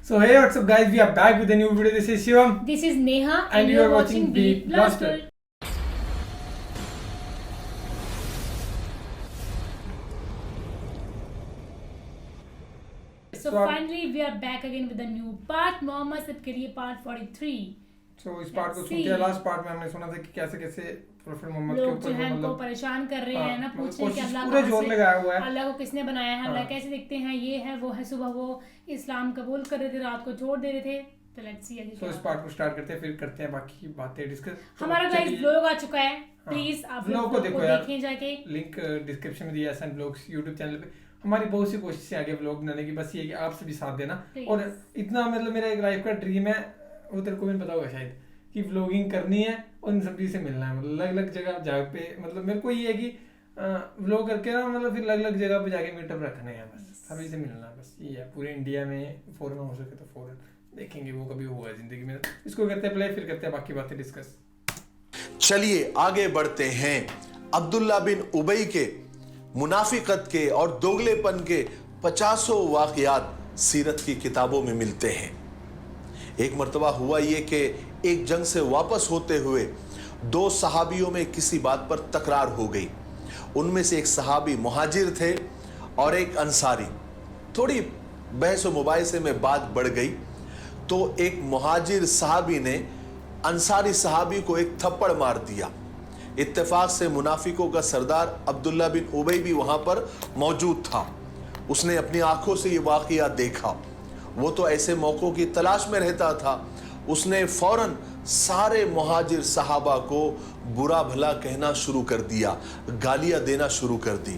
So hey, what's up guys, we are back with a new video. This is Shivam. This is Neha And you are watching Beat Blaster. So finally we are back again with a new part. Mohammad सब के लिए part 43. So इस part को सुनते हैं, last part में हमने सुना था कि कैसे कैसे प्रोफेट मोहम्मद के लोग ऊपर जो है मतलब इनको परेशान कर रहे हैं ना, पूछ रहे हैं कि अल्लाह पूरे जोर लगाया हुआ है, अल्लाह को किसने बनाया है, अल्लाह कैसे दिखते हैं, ये है वो है। सुबह वो इस्लाम कबूल कर रहे थे, रात को छोड़ दे रहे थे। तो लेट्स सी आगे। तो इस पार्ट को स्टार्ट करते हैं, फिर करते हैं बाकी बातें डिस्कस। हमारा गाइस ब्लॉग आ चुका है, प्लीज आप ब्लॉग को देखो, देखें जाके। लिंक डिस्क्रिप्शन में दिया है, एसएन ब्लॉग्स यूट्यूब चैनल पे। हमारी बहुत सी कोशिशें आगे ब्लॉग बनाने की, बस ये है कि आप सभी साथ देना। और इतना मतलब मेरा एक लाइफ का ड्रीम है, वो तेरे को भी पता होगा शायद, कि व्लॉगिंग करनी है और इन सभी से मिलना है। मतलब अलग अलग जगह पे, मतलब मेरे को ये है कि व्लॉग करके ना मतलब फिर अलग अलग जगह पे जाके मीटअप रखने हैं, बस सभी से मिलना है, बस ये है। पूरे इंडिया में, फॉरेन में हो सके तो फॉरेन, देखेंगे वो कभी होगा जिंदगी में। इसको करते हैं प्ले, फिर करते हैं बाकी बातें डिस्कस। चलिए आगे बढ़ते हैं। अब्दुल्ला बिन उबई के मुनाफिकत के और दोगलेपन के 50 वाकयात सीरत की किताबों में मिलते हैं। एक मर्तबा हुआ ये कि एक जंग से वापस होते हुए दो सहाबियों में किसी बात पर तकरार हो गई। उनमें से एक सहाबी मुहाजिर थे और एक अंसारी। थोड़ी बहस व मुबाहिसे में बात बढ़ गई तो एक मुहाजिर सहाबी ने अंसारी सहाबी को एक थप्पड़ मार दिया। इत्तेफाक से मुनाफिकों का सरदार अब्दुल्ला बिन उबई भी वहां पर मौजूद था। उसने अपनी आंखों से ये वाकया देखा। वो तो ऐसे मौकों की तलाश में रहता था। उसने फौरन सारे मुहाजिर सहाबा को बुरा भला कहना शुरू कर दिया, गालियां देना शुरू कर दी।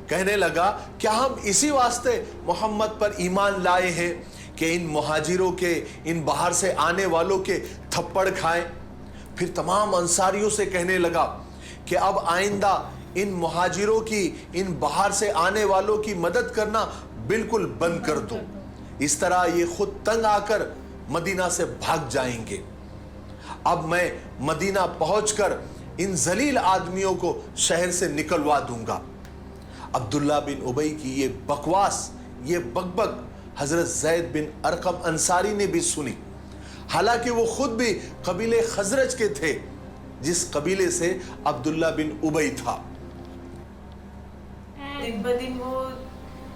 कहने लगा, क्या हम इसी वास्ते मोहम्मद पर ईमान लाए हैं कि इन मुहाजिरों के, इन बाहर से आने वालों के थप्पड़ खाएं? फिर तमाम अंसारियों से कहने लगा कि अब आइंदा इन मुहाजिरों की, इन बाहर से आने वालों की मदद करना बिल्कुल बंद कर दो। इस तरह ये खुद तंग आकर मदीना से भाग जाएंगे। अब मैं मदीना पहुंचकर इन जलील आदमियों को शहर से निकलवा दूंगा। अब्दुल्ला बिन उबई की ये बकवास, ये बकबक हजरत ज़ैद बिन अरकम अंसारी ने भी सुनी। हालांकि वो खुद भी कबीले खजरज के थे, जिस कबीले से अब्दुल्ला बिन उबई था। दिन ब दिन वो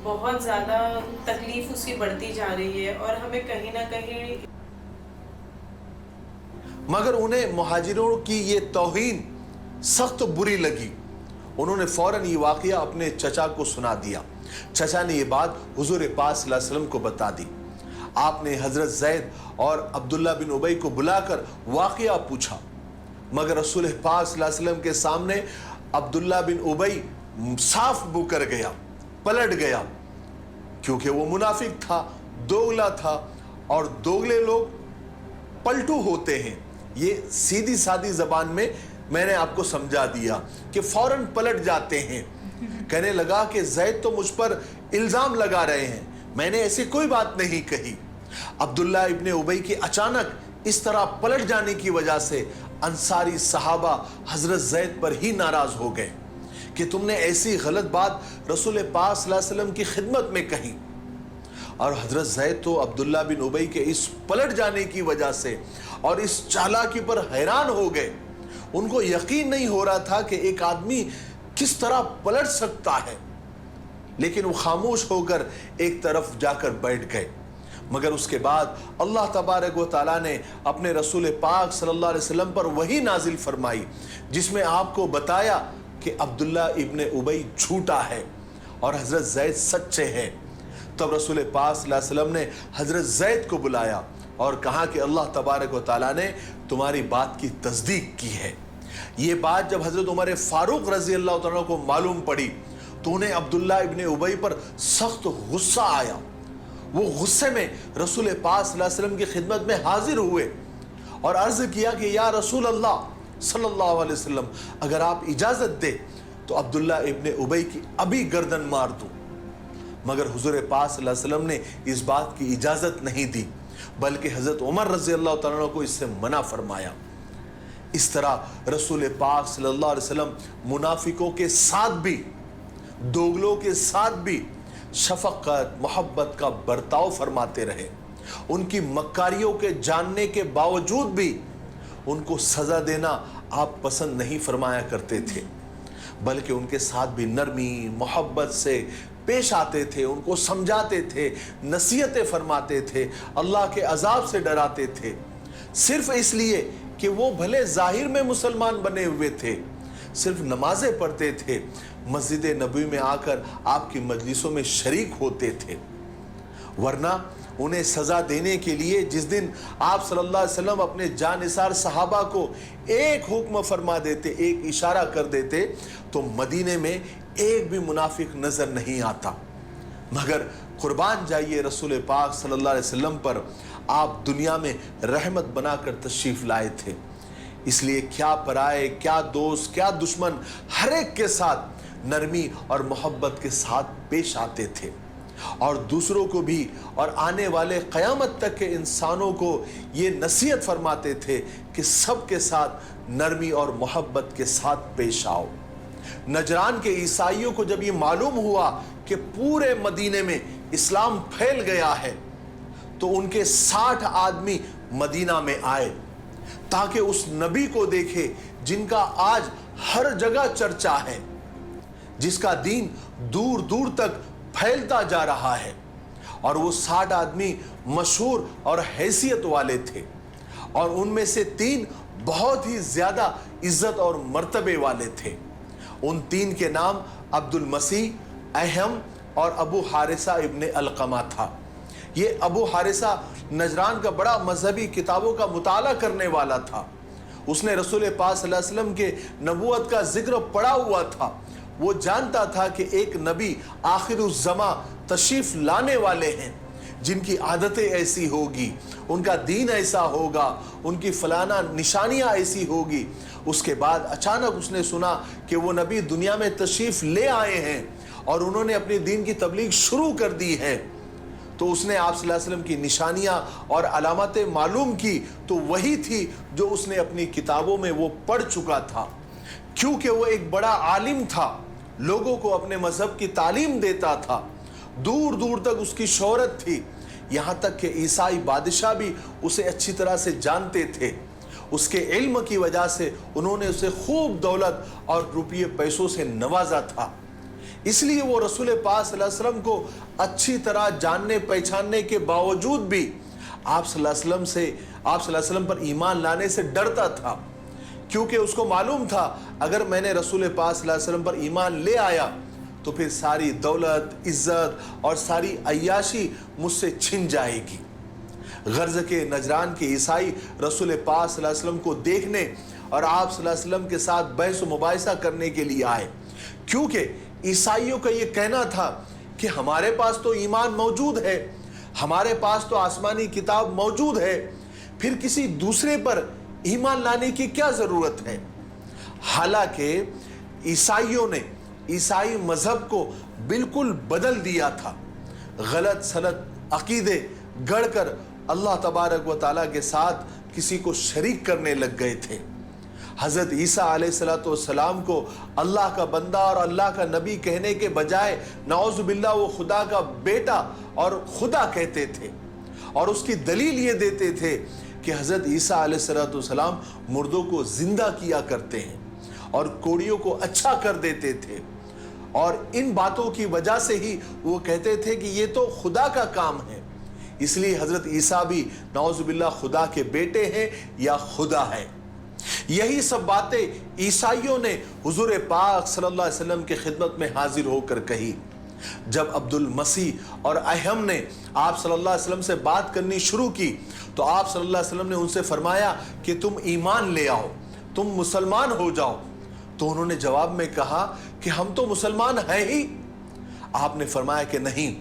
बहुत ज्यादा तकलीफ उसकी बढ़ती जा रही है और हमें कहीं ना कहीं, मगर उन्हें मुहाजिरों की ये तौहीन सख्त बुरी लगी। उन्होंने फौरन ये वाकया अपने चचा को सुना दिया। चचा ने ये बात हुजूर पाक सल्लल्लाहु अलैहि वसल्लम को बता दी। आपने हजरत ज़ैद और अब्दुल्ला बिन उबई को बुलाकर वाकया पूछा, मगर रसूल पाक सल्लल्लाहु अलैहि वसल्लम के सामने अब्दुल्ला बिन उबई साफ मुकर गया, पलट गया, क्योंकि वो मुनाफिक था, दोगला था। और दोगले लोग पलटू होते हैं। ये सीधी सादी जबान में मैंने आपको समझा दिया कि फौरन पलट जाते हैं। कहने लगा कि ज़ैद तो मुझ पर इल्जाम लगा रहे हैं, मैंने ऐसी कोई बात नहीं कही। अब्दुल्ला इब्ने उबई के अचानक इस तरह पलट जाने की वजह से अंसारी सहाबा हजरत ज़ैद पर ही नाराज हो गए कि तुमने ऐसी गलत बात रसूल पाक सल्लल्लाहु अलैहि वसल्लम की खिदमत में कही। और हजरत ज़ैद तो अब्दुल्ला बिन उबई के इस पलट जाने की वजह से और इस चालाकी पर हैरान हो गए। उनको यकीन नहीं हो रहा था कि एक आदमी किस तरह पलट सकता है, लेकिन वो खामोश होकर एक तरफ जाकर बैठ गए। मगर उसके बाद अल्लाह तबारक व तआला ने अपने रसूल पाक सल्लल्लाहु अलैहि वसल्लम पर वही नाजिल फरमाई, जिसमें आपको बताया कि अब्दुल्ला इब्ने उबई झूठा है और हजरत ज़ैद सच्चे हैं। तब रसूल पाक सल्लल्लाहु अलैहि वसल्लम ने हजरत ज़ैद को बुलाया और कहा कि अल्लाह तबारक व तआला ने तुम्हारी बात की तस्दीक की है। ये बात जब हजरत उमर फारूक रजी अल्लाह तआला को मालूम पड़ी तो उन्हें अब्दुल्ला इब्ने उबई पर सख्त गुस्सा आया। वो गुस्से में रसूल पाक सल्लल्लाहु अलैहि वसल्लम की खिदमत में हाजिर हुए और अर्ज किया कि या रसूल अल्लाह सल्लल्लाहु अलैहि वसल्लम, अगर आप इजाजत दे तो अब्दुल्ला इब्ने उबई की अभी गर्दन मार दूं। मगर हुजूर पाक सल्लल्लाहु अलैहि वसल्लम ने इस बात की इजाजत नहीं दी, बल्कि हजरत उमर रजी अल्लाह तआला अन्हु को इससे मना फरमाया। इस तरह रसूल पाक सल्लल्लाहु अलैहि वसल्लम मुनाफिकों के साथ भी, दोगलों के साथ भी शफकत मोहब्बत का बर्ताव फरमाते रहे। उनकी मक्कारियों के जानने के बावजूद भी उनको सजा देना आप पसंद नहीं फरमाया करते थे, बल्कि उनके साथ भी नरमी मोहब्बत से पेश आते थे, उनको समझाते थे, नसीहतें फरमाते थे, अल्लाह के अजाब से डराते थे, सिर्फ इसलिए कि वो भले जाहिर में मुसलमान बने हुए थे, सिर्फ नमाजें पढ़ते थे, मस्जिद नबी में आकर आपकी मजलिसों में शरीक होते थे। वरना उन्हें सजा देने के लिए जिस दिन आप सल्लल्लाहु अलैहि वसल्लम अपने जानिसार सहाबा को एक हुक्म फरमा देते, एक इशारा कर देते, तो मदीने में एक भी मुनाफिक नजर नहीं आता। मगर कुर्बान जाइए रसूल पाक सल्लल्लाहु अलैहि वसल्लम पर, आप दुनिया में रहमत बनाकर तशरीफ लाए थे, इसलिए क्या पराए, क्या दोस्त, क्या दुश्मन, हर एक के साथ नरमी और मोहब्बत के साथ पेश आते थे, और दूसरों को भी और आने वाले क़यामत तक के इंसानों को ये नसीहत फरमाते थे कि सबके साथ नरमी और मोहब्बत के साथ पेश आओ। नजरान के ईसाइयों को जब ये मालूम हुआ कि पूरे मदीने में इस्लाम फैल गया है, तो उनके 60 आदमी मदीना में आए ताकि उस नबी को देखे जिनका आज हर जगह चर्चा है, जिसका दीन दूर दूर तक फैलता जा रहा है। और वो 60 आदमी मशहूर और हैसियत वाले थे, और उनमें से 3 बहुत ही ज्यादा इज्जत और मर्तबे वाले थे। उन 3 के नाम अब्दुल मसीह, अहम और अबू हारिसा इब्ने अलकमा था। ये अबू हारिसा नजरान का बड़ा मजहबी किताबों का मुताला करने वाला था। उसने रसूल पाक सल्लल्लाहु अलैहि वसल्लम के नबूवत का जिक्र पढ़ा हुआ था। वो जानता था कि एक नबी आखिरुज़्ज़मा तशरीफ लाने वाले हैं, जिनकी आदतें ऐसी होगी, उनका दीन ऐसा होगा, उनकी फलाना निशानियां ऐसी होगी। उसके बाद अचानक उसने सुना कि वो नबी दुनिया में तशरीफ ले आए हैं और उन्होंने अपने दीन की तबलीग शुरू कर दी है। तो उसने आप सल्लल्लाहु अलैहि वसल्लम की निशानियां और अलामतें मालूम की, तो वही थी जो उसने अपनी किताबों में वो पढ़ चुका था। क्योंकि वो एक बड़ा आलिम था, लोगों को अपने मजहब की तालीम देता था, दूर दूर तक उसकी शोहरत थी, यहाँ तक कि ईसाई बादशाह भी उसे अच्छी तरह से जानते थे। उसके इल्म की वजह से उन्होंने उसे खूब दौलत और रुपये पैसों से नवाजा था। इसलिए वो रसूल पाक सल्लल्लाहु अलैहि वसल्लम को अच्छी तरह जानने पहचानने के बावजूद भी आप सल्लल्लाहु अलैहि वसल्लम पर ईमान लाने से डरता था, क्योंकि उसको मालूम था अगर मैंने रसूल पाक सल्लल्लाहु अलैहि वसल्लम पर ईमान ले आया तो फिर सारी दौलत, इज्जत और सारी अय्याशी मुझसे छिन जाएगी। गर्ज के नजरान के ईसाई रसूल पाक सल्लल्लाहु अलैहि वसल्लम को देखने और आप सल्लल्लाहु अलैहि वसल्लम के साथ बहस मुबाहिसा करने के लिए आए, क्योंकि ईसाइयों का ये कहना था कि हमारे पास तो ईमान मौजूद है, हमारे पास तो आसमानी किताब मौजूद है, फिर किसी दूसरे पर ईमान लाने की क्या जरूरत है। हालांकि ईसाइयों ने ईसाई मजहब को बिल्कुल बदल दिया था, गलत सलत अकीदे गढ़कर अल्लाह तबारक व तआला के साथ किसी को शरीक करने लग गए थे। हज़रत ईसा अलैहिस्सलातु वस्सलाम को अल्लाह का बंदा और अल्लाह का नबी कहने के बजाय नाउज़ु बिल्लाह वो खुदा का बेटा और खुदा कहते थे, और उसकी दलील ये देते थे कि हज़रत ईसा अलैहिस्सलातु वस्सलाम मुर्दों को जिंदा किया करते हैं और कोड़ियों को अच्छा कर देते थे, और इन बातों की वजह से ही वो कहते थे कि ये तो खुदा का काम है। इसलिए हज़रत ईसा भी नाउज़ु बिल्लाह खुदा के बेटे हैं या खुदा है। यही सब बातें ईसाइयों ने हुजूर पाक सल्लल्लाहु अलैहि वसल्लम की खिदमत में हाजिर होकर कही। जब अब्दुल मसीह और अहम ने आप सल्लल्लाहु अलैहि वसल्लम से बात करनी शुरू की, तो आप सल्लल्लाहु अलैहि वसल्लम ने उनसे फरमाया कि तुम ईमान ले आओ, तुम मुसलमान हो जाओ। तो उन्होंने जवाब में कहा कि हम तो मुसलमान हैं ही। आपने फरमाया कि नहीं,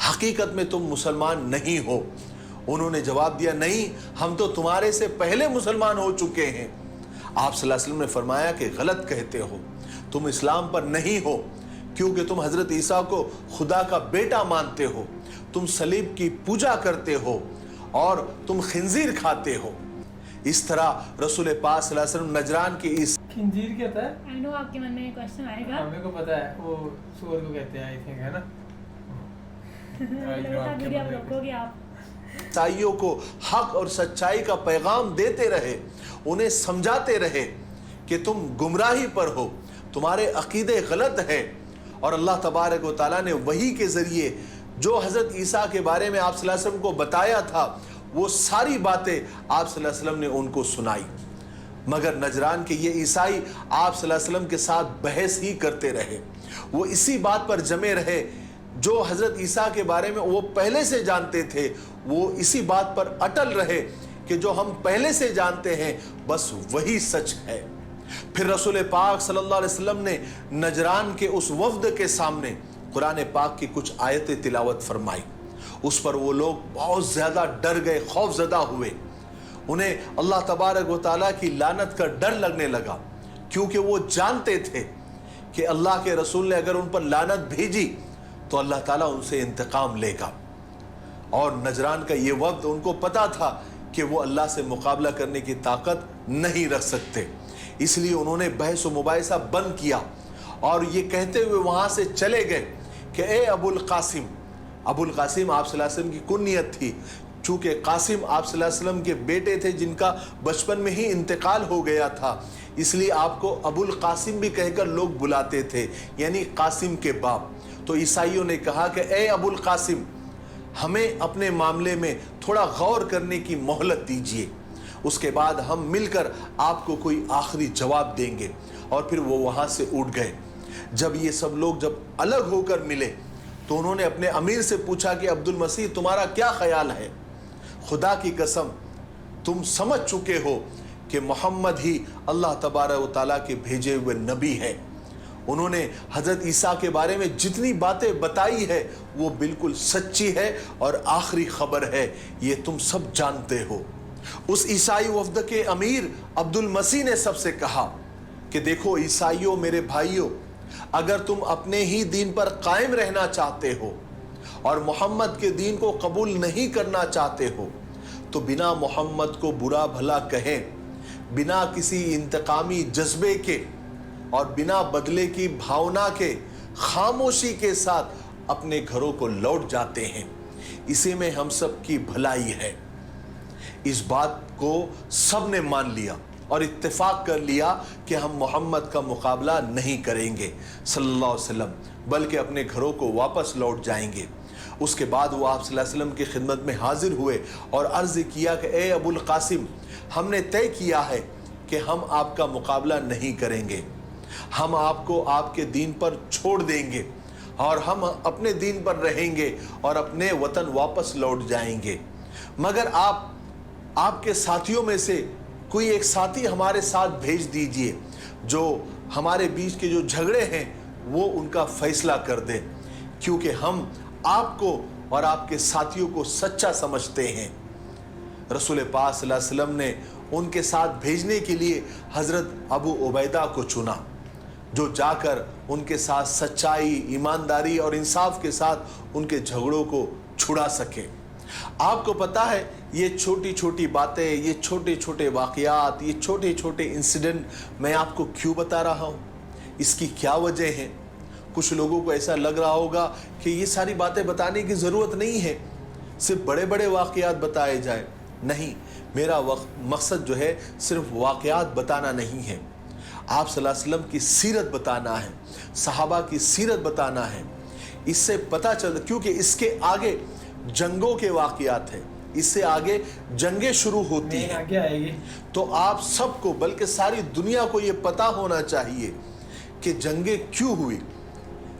हकीकत में तुम मुसलमान नहीं हो। उन्होंने जवाब दिया, नहीं, हम तो तुम्हारे से पहले मुसलमान हो चुके हैं। आप सल्लल्लाहु अलैहि वसल्लम ने फरमाया कि गलत कहते हो, तुम इस्लाम पर नहीं हो, क्योंकि तुम हजरत ईसा को खुदा का बेटा मानते हो, तुम सलीब की पूजा करते हो और तुम खिंजीर खाते हो। इस तरह रसूल पाक सल्लल्लाहु अलैहि वसल्लम नजरान की इस खिंजीर क्या था? आई नो आपके मन में क्वेश्चन आएगा। हमें को पता है, वो सूअर को कहते हैं, आई थिंक, है ना? वीडियो आप रोकोगे आप। ईसाइयों को हक और सच्चाई का पैगाम देते रहे, उन्हें समझाते रहे कि तुम गुमराही पर हो, तुम्हारे अकीदे गलत है। और अल्लाह तबारक व तआला ने वही के ज़रिए जो हज़रत ईसा के बारे में आप सल्लल्लाहु अलैहि वसल्लम को बताया था, वो सारी बातें आप सल्लल्लाहु अलैहि वसल्लम ने उनको सुनाई। मगर नजरान के ये ईसाई आप सल्लल्लाहु अलैहि वसल्लम के साथ बहस ही करते रहे। वो इसी बात पर जमे रहे जो हज़रत ईसा के बारे में वो पहले से जानते थे, वो इसी बात पर अटल रहे कि जो हम पहले से जानते हैं बस वही सच है। फिर रसूल पाक सल्लल्लाहु अलैहि वसल्लम ने नजरान के उस वफ्द के सामने कुरान पाक की कुछ आयतें तिलावत फरमाई। उस पर वो लोग बहुत ज़्यादा डर गए, खौफजदा हुए। उन्हें अल्लाह तबारक व तआला की लानत का डर लगने लगा, क्योंकि वो जानते थे कि अल्लाह के रसूल ने अगर उन पर लानत भेजी तो अल्लाह ताला उनसे इंतकाम लेगा। और नजरान का ये वफ्द, उनको पता था कि वो अल्लाह से मुकाबला करने की ताकत नहीं रख सकते, इसलिए उन्होंने बहस व मुबाहिसा बंद किया और ये कहते हुए वहाँ से चले गए कि ए अबुल कासिम। अबुल कासिम आप सल्लल्लाहु अलैहि वसल्लम की कुन्नियत थी, चूँकि कासिम आप सल्लल्लाहु अलैहि वसल्लम के बेटे थे जिनका बचपन में ही इंतकाल हो गया था, इसलिए आपको अबुल कासिम भी कहकर लोग बुलाते थे, यानी कासिम के बाप। तो ईसाइयों ने कहा कि ए अबुल कासिम, हमें अपने मामले में थोड़ा गौर करने की मोहलत दीजिए, उसके बाद हम मिलकर आपको कोई आखिरी जवाब देंगे। और फिर वो वहाँ से उठ गए। जब ये सब लोग जब अलग होकर मिले तो उन्होंने अपने अमीर से पूछा कि अब्दुल मसीह, तुम्हारा क्या ख्याल है? खुदा की कसम, तुम समझ चुके हो कि मोहम्मद ही अल्लाह तबारक व तआला के भेजे हुए नबी है। उन्होंने हज़रत ईसा के बारे में जितनी बातें बताई है वो बिल्कुल सच्ची है और आखिरी खबर है, ये तुम सब जानते हो। उस ईसाई वफ्द के अमीर अब्दुल मसीह ने सबसे कहा कि देखो ईसाइयों, मेरे भाइयों, अगर तुम अपने ही दीन पर कायम रहना चाहते हो और मोहम्मद के दीन को कबूल नहीं करना चाहते हो तो बिना मोहम्मद को बुरा भला कहे, बिना किसी इंतकामी जज्बे के और बिना बदले की भावना के खामोशी के साथ अपने घरों को लौट जाते हैं। इसी में हम सब की भलाई है। इस बात को सब ने मान लिया और इत्तेफाक कर लिया कि हम मोहम्मद का मुकाबला नहीं करेंगे सल्लल्लाहु अलैहि वसल्लम, बल्कि अपने घरों को वापस लौट जाएंगे। उसके बाद वो आप सल्लल्लाहु अलैहि वसल्लम की खिदमत में हाजिर हुए और अर्ज़ किया कि ए अबुल कासिम, हमने तय किया है कि हम आपका मुकाबला नहीं करेंगे, हम आपको आपके दीन पर छोड़ देंगे और हम अपने दीन पर रहेंगे और अपने वतन वापस लौट जाएंगे। मगर आपके साथियों में से कोई एक साथी हमारे साथ भेज दीजिए जो हमारे बीच के जो झगड़े हैं वो उनका फैसला कर दे, क्योंकि हम आपको और आपके साथियों को सच्चा समझते हैं। रसूल पाक सल्लल्लाहु अलैहि वसल्लम ने उनके साथ भेजने के लिए हज़रत अबू उबैदा को चुना, जो जाकर उनके साथ सच्चाई, ईमानदारी और इंसाफ के साथ उनके झगड़ों को छुड़ा सके। आपको पता है, ये छोटी छोटी बातें, ये छोटे छोटे वाक़यात, ये छोटे छोटे इंसिडेंट मैं आपको क्यों बता रहा हूँ? इसकी क्या वजह है? कुछ लोगों को ऐसा लग रहा होगा कि ये सारी बातें बताने की ज़रूरत नहीं है, सिर्फ बड़े बड़े वाक़यात बताए जाए। नहीं, मेरा मकसद जो है सिर्फ वाक़यात बताना नहीं है, आप सल्लल्लाहु अलैहि वसल्लम की सीरत बताना है, सहाबा की सीरत बताना है। इससे पता चलता, क्योंकि इसके आगे जंगों के वाक़यात हैं, इससे आगे जंगें शुरू होती हैं, आगे आएगी। तो आप सबको, बल्कि सारी दुनिया को ये पता होना चाहिए कि जंगें क्यों हुई,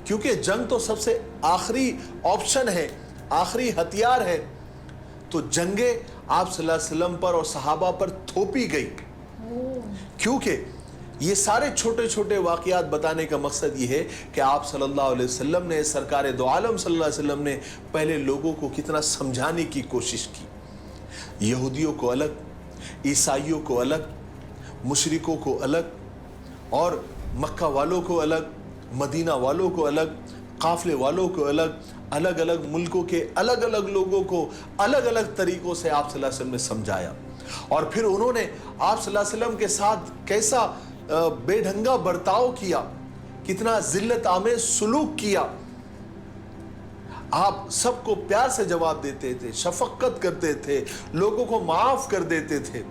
क्योंकि जंग तो सबसे आखिरी ऑप्शन है, आखिरी हथियार है। तो जंगें आप सल्लल्लाहु अलैहि वसल्लम पर और सहाबा पर थोपी गई, क्योंकि ये सारे छोटे छोटे वाक़यात बताने का मकसद ये है कि आप सल्लल्लाहु अलैहि वसल्लम ने, सरकार दो आलम सल्लल्लाहु अलैहि वसल्लम ने पहले लोगों को कितना समझाने की कोशिश की। यहूदियों को अलग, ईसाइयों को अलग, मुशरिकों को अलग, और मक्का वालों को अलग, मदीना वालों को अलग, काफ़िले वालों को अलग, अलग अलग मुल्कों के अलग अलग लोगों को अलग अलग तरीक़ों से आप सल्लल्लाहु अलैहि वसल्लम ने समझाया। और फिर उन्होंने आप सल्लल्लाहु अलैहि वसल्लम के साथ कैसा बेढंगा बर्ताव किया, कितना जिल्लत आमेज सुलूक किया। आप सबको प्यार से जवाब देते थे, शफकत करते थे, लोगों को माफ कर देते थे,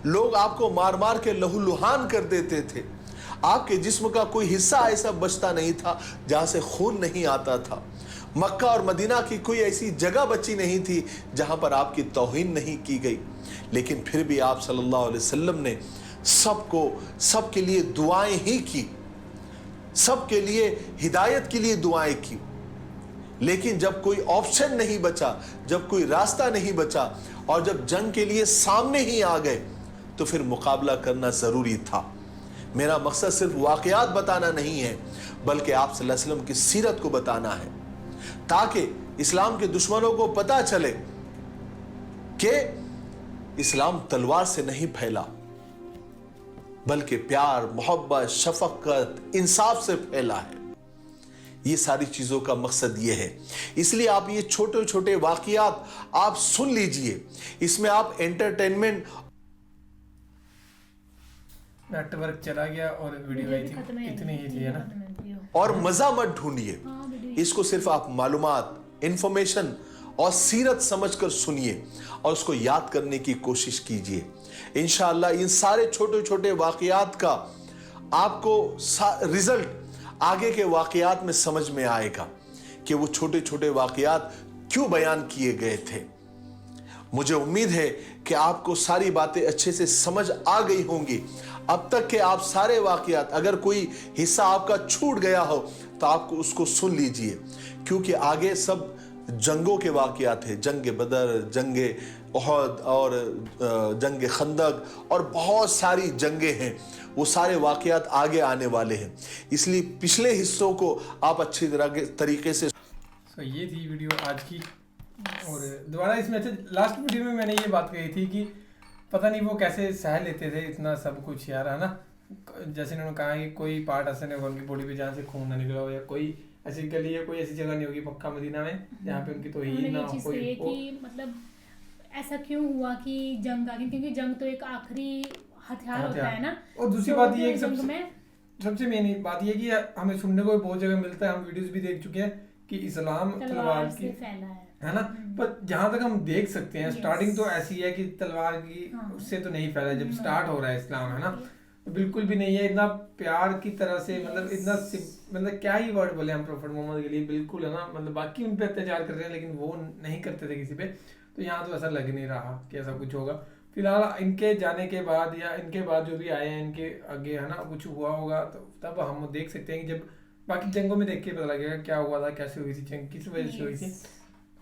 लोग आपको मार मार के लहूलुहान कर देते थे, आपके जिस्म का कोई हिस्सा ऐसा बचता नहीं था जहां से खून नहीं आता था। मक्का और मदीना की कोई ऐसी जगह बची नहीं थी जहां पर आपकी तौहीन नहीं की गई, लेकिन फिर भी आप सल्लल्लाहु अलैहि वसल्लम ने सबके लिए दुआएं ही की, सबके लिए हिदायत के लिए दुआएं की। लेकिन जब कोई ऑप्शन नहीं बचा, जब कोई रास्ता नहीं बचा और जब जंग के लिए सामने ही आ गए, तो फिर मुकाबला करना जरूरी था। मेरा मकसद सिर्फ वाकयात बताना नहीं है, बल्कि आप सल्लल्लाहु अलैहि वसल्लम की सीरत को बताना है, ताकि इस्लाम के दुश्मनों को पता चले कि इस्लाम तलवार से नहीं फैला, बल्कि प्यार, मोहब्बत, शफकत, इंसाफ से फैला है। ये सारी चीजों का मकसद ये है। इसलिए आप ये छोटे छोटे वाकयात आप सुन लीजिए, इसमें आप एंटरटेनमेंट, नेटवर्क चला गया और वीडियो आई थी, इतनी ही थी, है ना। और मजा मत ढूंढिए, इसको सिर्फ आप मालूमात, इंफॉर्मेशन और सीरत समझकर सुनिए और उसको याद करने की कोशिश कीजिए। इंशाअल्लाह इन सारे छोटे छोटे वाकयात का आपको रिजल्ट आगे के वाकयात में समझ में आएगा कि वो छोटे छोटे वाकयात क्यों बयान किए गए थे। मुझे उम्मीद है कि आपको सारी बातें अच्छे से समझ आ गई होंगी। अब तक के आप सारे वाकयात, अगर कोई हिस्सा आपका छूट गया हो तो आपको उसको सुन लीजिए, क्योंकि आगे सब जंगों के वाकयात है, जंग बदर, जंग उहद और जंग खंदक और बहुत सारी जंगें हैं, वो सारे वाकयात आगे आने वाले हैं। इसलिए पिछले हिस्सों को आप अच्छी तरीके से तो ये थी वीडियो आज की। और दोबारा इसमें अच्छा, लास्ट वीडियो में मैंने ये बात कही थी कि पता नहीं वो कैसे सह लेते थे इतना सब कुछ यार, है ना। जैसे उन्होंने कहा कि कोई पार्ट ऐसे नहीं होगा उनकी बॉडी पे जहाँ से खून ना निकला हो, या कोई ऐसी गली या कोई ऐसी जगह नहीं होगी मक्का मदीना में जहाँ पे उनकी तौहीन ना हो कोई। कि मतलब ऐसा क्यों हुआ कि जंग आ गई, क्योंकि जंग तो एक आखिरी हथियार होता है ना। और दूसरी बात ये सबसे मेन बात ये कि हमें सुनने को बहुत जगह मिलता है, हम वीडियोस भी देख चुके हैं कि इस्लाम तलवार की फैला है ना। पर जहाँ तक हम देख सकते हैं स्टार्टिंग तो ऐसी है कि तलवार की उससे तो नहीं फैला, जब स्टार्ट हो रहा है इस्लाम, है ना, तो बिल्कुल भी नहीं है। इतना प्यार की तरह से, मतलब इतना मतलब क्या ही वर्ड बोले हम प्रॉफेट मोहम्मद के लिए, बिल्कुल, है ना। मतलब बाकी उन पे अत्याचार कर रहे हैं लेकिन वो नहीं करते थे किसी पे, तो यहाँ तो ऐसा लग नहीं रहा कि ऐसा कुछ होगा। फिलहाल इनके जाने के बाद या इनके बाद जो भी आए हैं इनके आगे, है ना, कुछ हुआ होगा तो तब हम देख सकते हैं कि जब बाकी जंगों में देख के पता लगेगा क्या हुआ था, कैसे हुई थी जंग, किस वजह से हुई थी,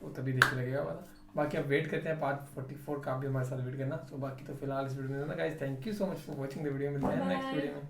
तो तभी देख लगेगा वाला। बाकी आप वेट करते हैं पार्ट 44 का, आप भी हमारे साथ वेट करना। तो बाकी तो फिलहाल इस वीडियो में ना guys, thank you so much for watching the video. मिलते हैं नेक्स्ट वीडियो में।